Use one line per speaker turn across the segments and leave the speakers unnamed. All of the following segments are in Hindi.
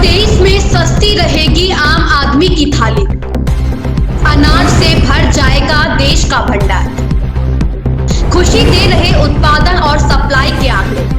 2023 में सस्ती रहेगी आम आदमी की थाली, अनाज से भर जाएगा देश का भंडार। खुशी दे रहे उत्पादन और सप्लाई के आंकड़े।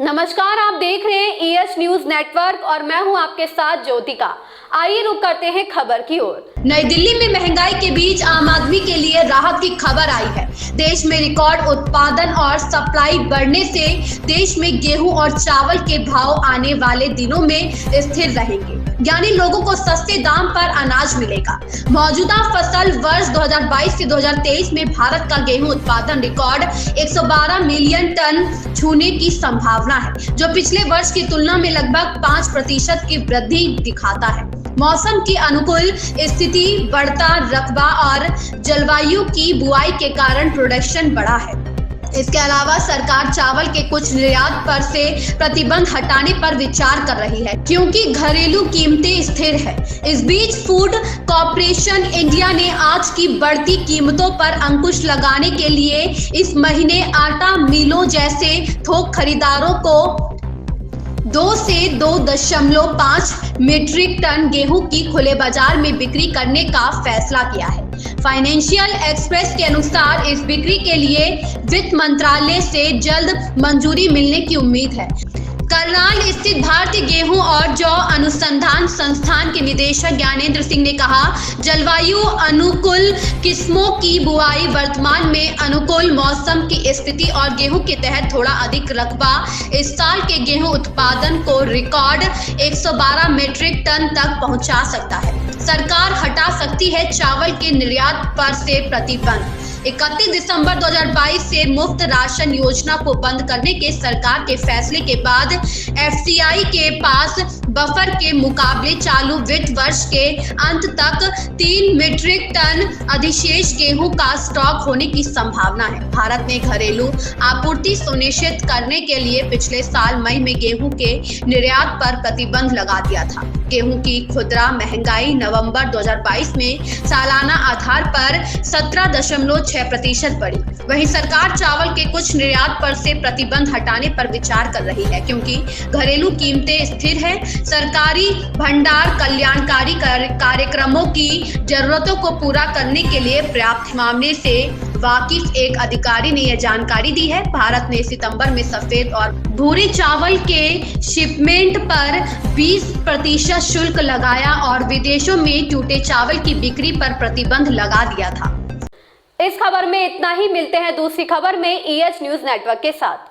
नमस्कार, आप देख रहे हैं EH न्यूज नेटवर्क और मैं हूं आपके साथ ज्योतिका। आइए रुक करते हैं खबर की ओर।
नई दिल्ली में महंगाई के बीच आम आदमी के लिए राहत की खबर आई है। देश में रिकॉर्ड उत्पादन और सप्लाई बढ़ने से देश में गेहूं और चावल के भाव आने वाले दिनों में स्थिर रहेंगे, यानी लोगों को सस्ते दाम पर अनाज मिलेगा। मौजूदा फसल वर्ष 2022 से 2023 में भारत का गेहूं उत्पादन रिकॉर्ड 112 मिलियन टन छूने की संभावना है, जो पिछले वर्ष की तुलना में लगभग 5% की वृद्धि दिखाता है। मौसम की अनुकूल स्थिति, बढ़ता रकबा और जलवायु की बुआई के कारण प्रोडक्शन बढ़ा है। इसके अलावा सरकार चावल के कुछ निर्यात पर से प्रतिबंध हटाने पर विचार कर रही है, क्योंकि घरेलू कीमतें स्थिर है। इस बीच फूड कॉर्पोरेशन इंडिया ने आज की बढ़ती कीमतों पर अंकुश लगाने के लिए इस महीने आटा मिलों जैसे थोक खरीदारों को 2 से 2.5 मीट्रिक टन गेहूं की खुले बाजार में बिक्री करने का फैसला किया है। फाइनेंशियल एक्सप्रेस के अनुसार इस बिक्री के लिए वित्त मंत्रालय से जल्द मंजूरी मिलने की उम्मीद है। करनाल स्थित भारतीय गेहूं और जौ अनुसंधान संस्थान के निदेशक ज्ञानेंद्र सिंह ने कहा, जलवायु अनुकूल किस्मों की बुआई, वर्तमान में अनुकूल मौसम की स्थिति और गेहूं के तहत थोड़ा अधिक रकबा इस साल के गेहूं उत्पादन को रिकॉर्ड 112 मीट्रिक टन तक पहुंचा सकता है। सरकार हटा सकती है चावल के निर्यात पर से प्रतिबंध। 31 दिसंबर 2022 से मुफ्त राशन योजना को बंद करने के सरकार के फैसले के बाद FCI के पास बफर के मुकाबले चालू वित्त वर्ष के अंत तक 3 मीट्रिक टन अधिशेष गेहूं का स्टॉक होने की संभावना है। भारत ने घरेलू आपूर्ति सुनिश्चित करने के लिए पिछले साल मई में गेहूं के निर्यात पर प्रतिबंध लगा दिया था। गेहूं की खुदरा महंगाई नवंबर 2022 में सालाना आधार पर 17.6% बढ़ी। वहीं सरकार चावल के कुछ निर्यात पर से प्रतिबंध हटाने पर विचार कर रही है, क्योंकि घरेलू कीमतें स्थिर है। सरकारी भंडार कल्याणकारी कार्यक्रमों की जरूरतों को पूरा करने के लिए पर्याप्त मामले से वाकिफ एक अधिकारी ने यह जानकारी दी है। भारत ने सितंबर में सफेद और भूरे चावल के शिपमेंट पर 20% शुल्क लगाया और विदेशों में टूटे चावल की बिक्री पर प्रतिबंध लगा दिया था।
इस खबर में इतना ही। मिलते हैं दूसरी खबर में EH न्यूज नेटवर्क के साथ।